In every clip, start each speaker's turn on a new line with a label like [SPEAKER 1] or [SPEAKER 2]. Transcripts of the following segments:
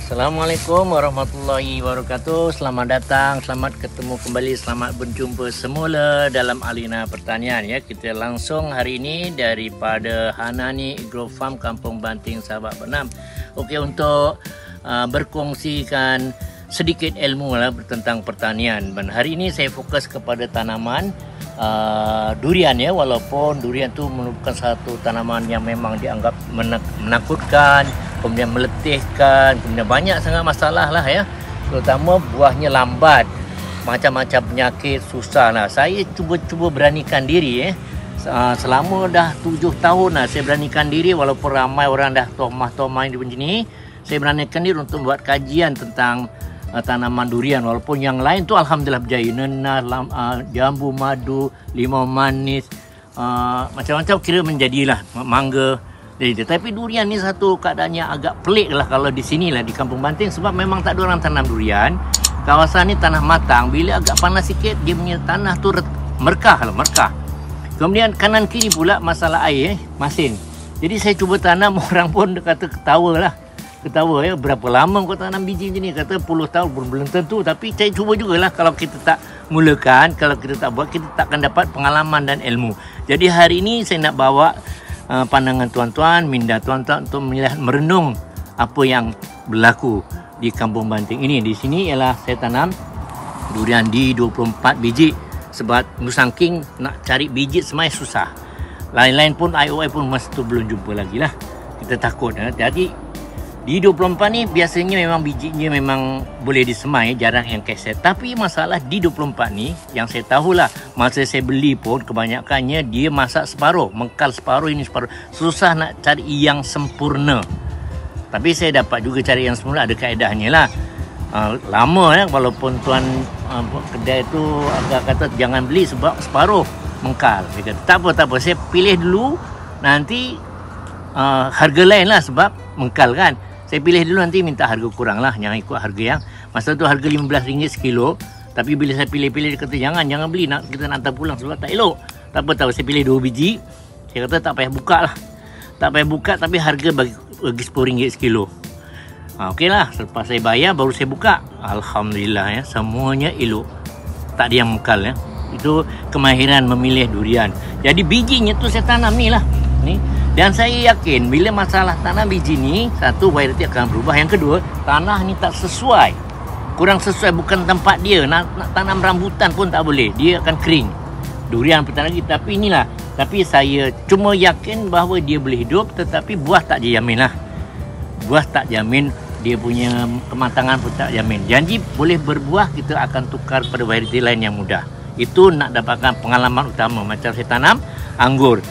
[SPEAKER 1] Assalamualaikum warahmatullahi wabarakatuh. Selamat datang, selamat ketemu kembali, selamat berjumpa semula dalam Alina Pertanian ya. Kita langsung hari ini daripada Hanani Agro Farm Kampung Banting Sabak Bernam. Okey, untuk berkongsikan sedikit ilmu lah tentang pertanian. Dan hari ini saya fokus kepada tanaman durian ya, walaupun durian tu merupakan satu tanaman yang memang dianggap menakutkan, kemudian meletihkan, kemudian banyak sangat masalah lah ya, terutama buahnya lambat, macam-macam penyakit, susah lah. Saya cuba beranikan diri selama dah 7 tahun lah saya beranikan diri, walaupun ramai orang dah tomah-tomah di sini, saya beranikan diri untuk buat kajian tentang tanaman durian. Walaupun yang lain tu alhamdulillah berjaya, nenas, jambu madu, limau manis, macam-macam kira menjadilah, mangga. Tetapi durian ni satu keadaannya agak pelik lah kalau di sini lah di Kampung Banting, sebab memang tak ada orang tanam durian. Kawasan ni tanah matang, bila agak panas sikit dia punya tanah tu merkah lah, merkah. Kemudian kanan kiri pula masalah air masin. Jadi saya cuba tanam, orang pun kata ketawa ya, berapa lama kau tanam biji macam ni? Kata 10 tahun pun belum tentu. Tapi saya cuba jugalah, kalau kita tak mulakan, kalau kita tak buat, kita takkan dapat pengalaman dan ilmu. Jadi hari ini saya nak bawa pandangan tuan-tuan, minda tuan-tuan untuk melihat, merenung apa yang berlaku di Kampung Banting ini. Di sini ialah saya tanam durian di 24 biji, sebab saking nak cari biji semuanya susah. Lain-lain pun IOI pun masa tu belum jumpa lagi lah. Kita takut. Jadi di 24 ni biasanya memang bijinya memang boleh disemai, jarang yang keset. Tapi masalah di 24 ni yang saya tahulah, masa saya beli pun kebanyakannya dia masak separuh, mengkal separuh, ini separuh. Susah nak cari yang sempurna. Tapi saya dapat juga cari yang sempurna, ada kaedahnya lah. Lama ya, walaupun tuan kedai tu agak kata jangan beli sebab separuh mengkal. Dia kata tak apa, saya pilih dulu, nanti harga lain lah sebab mengkal kan. Saya pilih dulu, nanti minta harga kurang lah, jangan ikut harga yang masa tu harga RM15 sekilo. Tapi bila saya pilih-pilih, dia kata jangan beli, kita nak hantar pulang sebab tak elok. Tak apa, saya pilih 2 biji. Saya kata tak payah buka lah, tak payah buka, tapi harga bagi RM10 sekilo. Okey lah, selepas saya bayar baru saya buka, alhamdulillah ya, semuanya elok, tak ada yang mekal ya. Itu kemahiran memilih durian. Jadi bijinya tu saya tanam ni lah ni. Dan saya yakin bila masalah tanam biji ni, satu, variety akan berubah. Yang kedua, tanah ni tak sesuai, kurang sesuai, bukan tempat dia. Nak tanam rambutan pun tak boleh, dia akan kering. Durian pun tak lagi. Tapi inilah, tapi saya cuma yakin bahawa dia boleh hidup. Tetapi buah tak jamin lah, buah tak jamin, dia punya kematangan pun tak jamin. Janji boleh berbuah, kita akan tukar pada variety lain yang mudah. Itu nak dapatkan pengalaman utama. Macam saya tanam anggur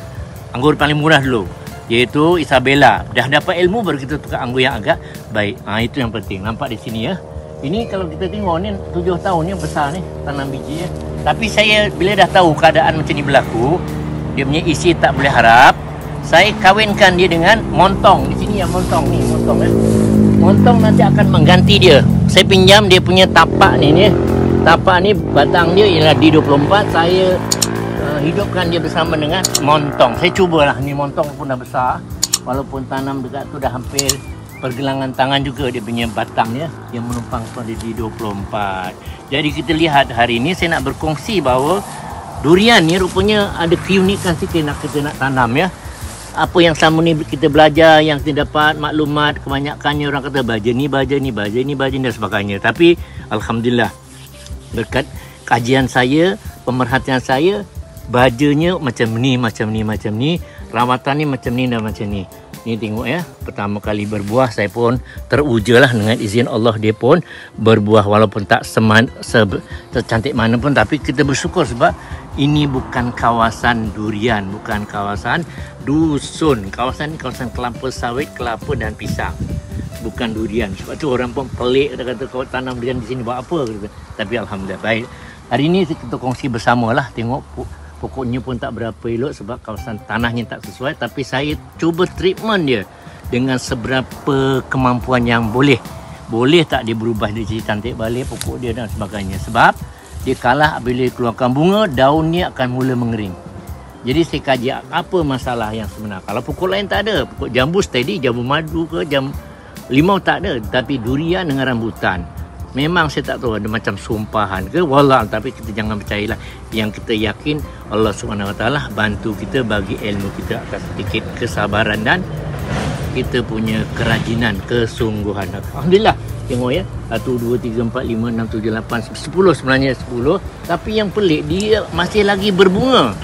[SPEAKER 1] paling murah dulu, iaitu Isabella. Dah dapat ilmu baru kita tukar anggur yang agak baik. Itu yang penting. Nampak di sini ya. Ini kalau kita tengok ni 7 tahun ni besar ni tanam biji ya. Tapi saya bila dah tahu keadaan macam ni berlaku, dia punya isi tak boleh harap, saya kawinkan dia dengan montong. Di sini ya montong ni, montong ya. Montong nanti akan mengganti dia. Saya pinjam dia punya tapak ni. Tapak ni batang dia ialah di 24. Saya hidupkan dia bersama dengan montong. Saya cubalah, ni montong pun dah besar, walaupun tanam dekat tu dah hampir pergelangan tangan juga dia punya batangnya yang menumpang pada di 24. Jadi kita lihat hari ini saya nak berkongsi bahawa durian ni rupanya ada keunikan sikit kita nak tanam ya. Apa yang selama ni kita belajar, yang kita dapat maklumat, kebanyakannya orang kata baja ni dan sebagainya. Tapi alhamdulillah, berkat kajian saya, pemerhatian saya, bajanya macam ni, rawatan ni macam ni dan macam ni. Ni tengok ya, pertama kali berbuah, saya pun teruja lah dengan izin Allah, dia pun berbuah walaupun tak secantik mana pun. Tapi kita bersyukur sebab ini bukan kawasan durian, bukan kawasan dusun. Kawasan ni kawasan kelapa sawit, kelapa dan pisang, bukan durian. Sebab tu orang pun pelik, dia kata kau tanam durian di sini buat apa? Tapi alhamdulillah baik. Hari ini kita kongsi bersama lah. Tengok pokoknya pun tak berapa elok sebab kawasan tanahnya tak sesuai. Tapi saya cuba treatment dia dengan seberapa kemampuan yang boleh tak dia berubah, dia jadi cantik balik pokok dia dan sebagainya. Sebab dia kalah bila keluarkan bunga, daunnya akan mula mengering. Jadi saya kaji apa masalah yang sebenar. Kalau pokok lain tak ada, pokok jambu steady, jambu madu ke, Limau tak ada, tapi durian dengan rambutan. Memang saya tak tahu ada macam sumpahan ke wallah, tapi kita jangan percayalah. Yang kita yakin Allah Subhanahu Wa Taala bantu kita bagi ilmu kita akan sedikit kesabaran dan kita punya kerajinan, kesungguhan. Alhamdulillah. Tengok ya. 1 2 3 4 5 6 7 8 10 sebenarnya 10, tapi yang pelik dia masih lagi berbunga.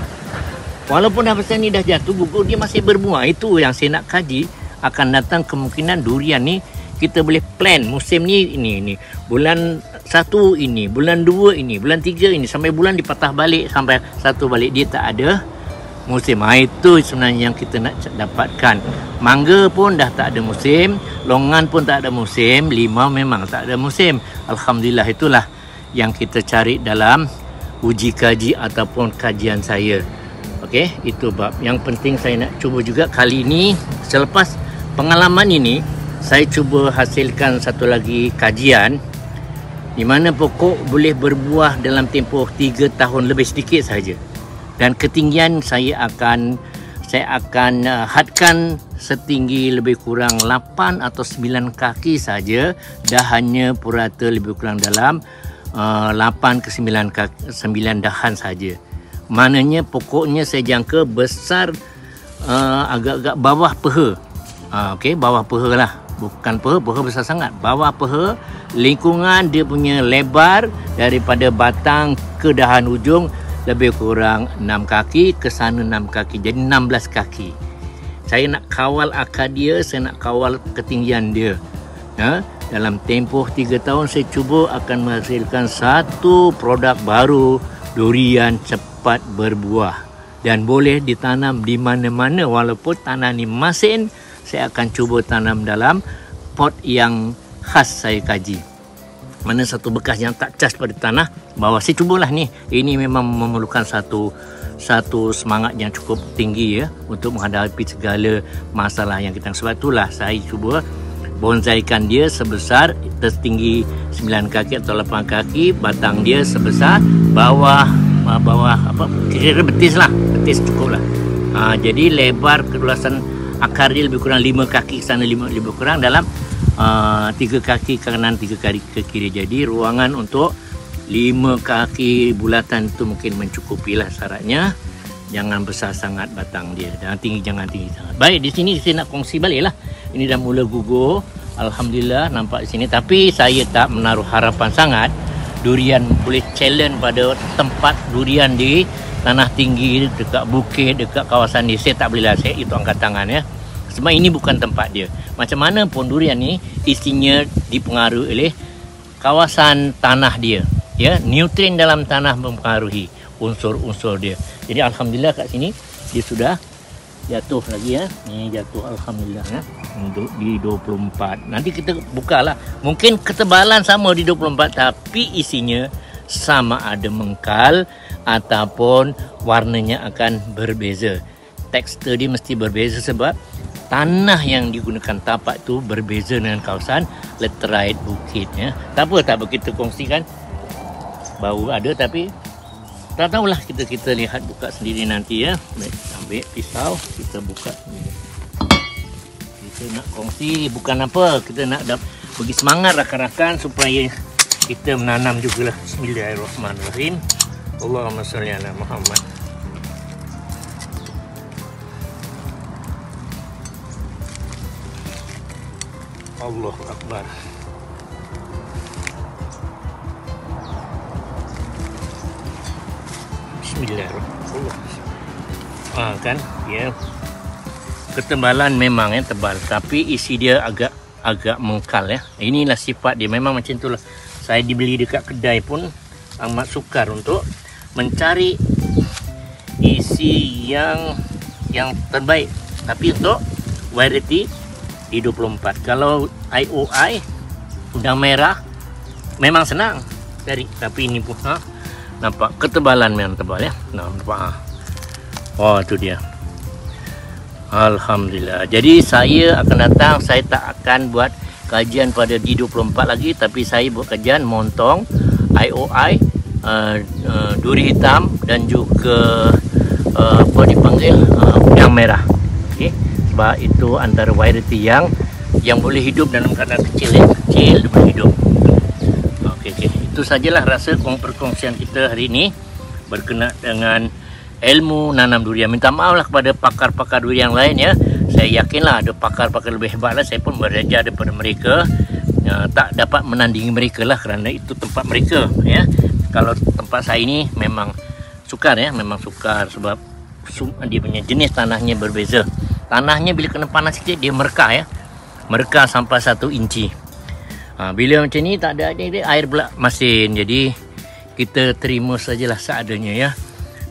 [SPEAKER 1] Walaupun pasal ni dah jatuh gugur, dia masih berbunga. Itu yang saya nak kaji. Akan datang kemungkinan durian ni kita boleh plan musim ni ini bulan 1 ini, bulan 2 ini, bulan 3 ini, sampai bulan dipatah balik sampai 1 balik dia tak ada musim. Itu sebenarnya yang kita nak dapatkan. Mangga pun dah tak ada musim, longan pun tak ada musim, limau memang tak ada musim. Alhamdulillah, itulah yang kita cari dalam uji kaji ataupun kajian saya. Okey, itu bab yang penting. Saya nak cuba juga kali ini, selepas pengalaman ini, saya cuba hasilkan satu lagi kajian di mana pokok boleh berbuah dalam tempoh 3 tahun lebih sedikit saja. Dan ketinggian saya akan hadkan setinggi lebih kurang 8 atau 9 kaki saja. Dahannya purata lebih kurang dalam 8 ke 9 dahan saja. Maknanya pokoknya saya jangka besar agak-agak bawah peha. Okey, bawah peha lah. Bukan peha besar sangat. Bawah peha, lingkungan dia punya lebar daripada batang ke dahan ujung lebih kurang 6 kaki, ke sana 6 kaki. Jadi 16 kaki. Saya nak kawal akar dia, saya nak kawal ketinggian dia. Dalam tempoh 3 tahun saya cuba akan menghasilkan satu produk baru, durian cepat berbuah. Dan boleh ditanam di mana-mana, walaupun tanah ni masin. Saya akan cuba tanam dalam pot yang khas saya kaji. Mana satu bekas yang tak cas pada tanah bawah. Saya cubalah ni. Ini memang memerlukan satu semangat yang cukup tinggi ya untuk menghadapi segala masalah yang kita. Sebab itulah saya cuba bonsaikan dia sebesar tertinggi 9 kaki atau 8 kaki, batang dia sebesar bawah apa kira betis lah, betis cukup lah. Jadi lebar keluasan akar dia lebih kurang 5 kaki ke sana, lebih kurang dalam 3 kaki ke kanan, 3 kaki ke kiri. Jadi ruangan untuk 5 kaki bulatan itu mungkin mencukupi lah syaratnya. Jangan besar sangat batang dia dan jangan tinggi sangat. Baik, di sini saya nak kongsi balik lah. Ini dah mula gugur. Alhamdulillah nampak di sini. Tapi saya tak menaruh harapan sangat durian boleh challenge pada tempat durian di tanah tinggi, dekat bukit, dekat kawasan ni. Saya tak boleh lah, itu angkat tangan ya. Sebab ini bukan tempat dia. Macam mana pun durian ni isinya dipengaruhi oleh kawasan tanah dia. Ya, nutrien dalam tanah mempengaruhi unsur-unsur dia. Jadi alhamdulillah kat sini dia sudah jatuh lagi ya. Ni jatuh alhamdulillah ya. Untuk di 24. Nanti kita bukalah. Mungkin ketebalan sama di 24 tapi isinya sama ada mengkal ataupun warnanya akan berbeza. Tekstur dia mesti berbeza sebab tanah yang digunakan tapak tu berbeza dengan kawasan laterite bukit ya. Tak apa kita kongsikan. Baru ada tapi tak tahulah, kita lihat buka sendiri nanti ya. Baik, ambil pisau kita buka sendiri. Kita nak kongsi bukan apa, kita nak bagi semangat rakan-rakan supaya kita menanam jugalah. Bismillahirrahmanirrahim. Allahumma salli ala Muhammad. Allahu Akbar. Bismillahirrahmanirrahim. Kan ya, ketebalan memang tebal tapi isi dia agak mengkal ya. Inilah sifat dia, memang macam itulah. Saya dibeli dekat kedai pun amat sukar untuk mencari isi yang terbaik. Tapi untuk variety di 24. Kalau IOI udang merah memang senang cari, tapi ini pun nampak ketebalan memang tebal ya. Nampak. Oh, itu dia. Alhamdulillah. Jadi saya akan datang, saya tak akan buat kajian pada D24 lagi, tapi saya buat kajian montong, IOI, duri hitam dan juga apa dipanggil udang merah. Okey. Sebab itu antara variety yang yang boleh hidup dalam keadaan kecil ya. Kecil dia boleh hidup. Okey. Itu sajalah rasa perkongsian kita hari ini berkenaan dengan ilmu nanam durian. Minta maaflah kepada pakar-pakar durian lain ya. Saya yakinlah ada pakar-pakar lebih hebatlah. Saya pun belajar daripada mereka. Tak dapat menandingi mereka lah kerana itu tempat mereka ya. Kalau tempat saya ini memang sukar ya, memang sukar sebab dia punya jenis tanahnya berbeza. Tanahnya bila kena panas sikit dia merekah ya. Merekah sampai 1 inci. Bila macam ni tak ada air pula masin. Jadi kita terima sajalah seadanya ya.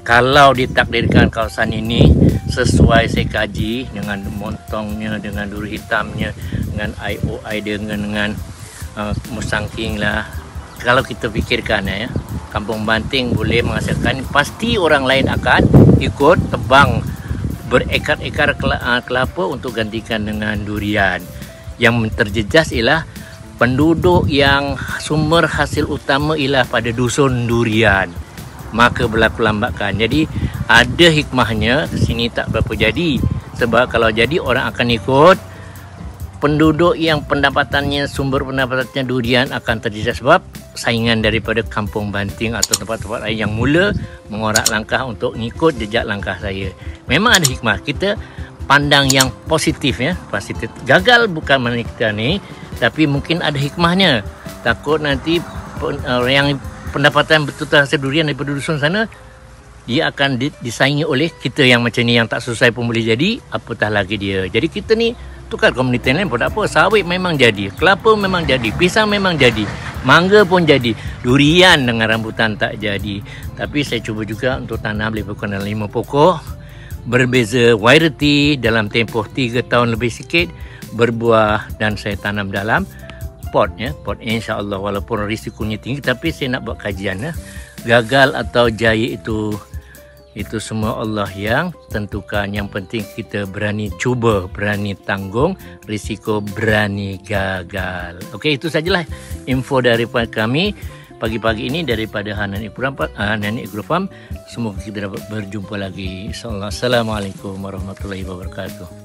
[SPEAKER 1] Kalau ditakdirkan kawasan ini sesuai saya kaji dengan montongnya, dengan duri hitamnya, dengan IOI dengan musangking lah. Kalau kita fikirkan ya, Kampung Banting boleh menghasilkan, pasti orang lain akan ikut tebang berekar-ekar kelapa untuk gantikan dengan durian. Yang terjejas ialah penduduk yang sumber hasil utama ialah pada dusun durian, maka berlaku lambakan. Jadi ada hikmahnya, sini tak berapa jadi. Sebab kalau jadi orang akan ikut, penduduk yang pendapatannya, sumber pendapatannya durian akan terjejas sebab saingan daripada Kampung Banting atau tempat-tempat lain yang mula mengorak langkah untuk ngikut jejak langkah saya. Memang ada hikmah. Kita pandang yang positif ya, positif. Gagal bukan makna kita ni, tapi mungkin ada hikmahnya. Takut nanti yang pendapatan betul-betul hasil durian daripada dusun sana, dia akan disaingi oleh kita yang macam ni, yang tak selesai pun boleh jadi, apatah lagi dia. Jadi kita ni tukar komuniti lain pun tak apa. Sawit memang jadi, kelapa memang jadi, pisang memang jadi, mangga pun jadi, durian dengan rambutan tak jadi. Tapi saya cuba juga untuk tanam lebih kurang 5 pokok, berbeza variety dalam tempoh 3 tahun lebih sikit, berbuah, dan saya tanam dalam pot ya. Pot insya-Allah walaupun risikonya tinggi, tapi saya nak buat kajian ya. Gagal atau jaya itu semua Allah yang tentukan. Yang penting kita berani cuba, berani tanggung risiko, berani gagal. Okey, itu sajalah info daripada kami pagi-pagi ini daripada Hanani Agrofarm. Semoga kita dapat berjumpa lagi. InsyaAllah. Assalamualaikum warahmatullahi wabarakatuh.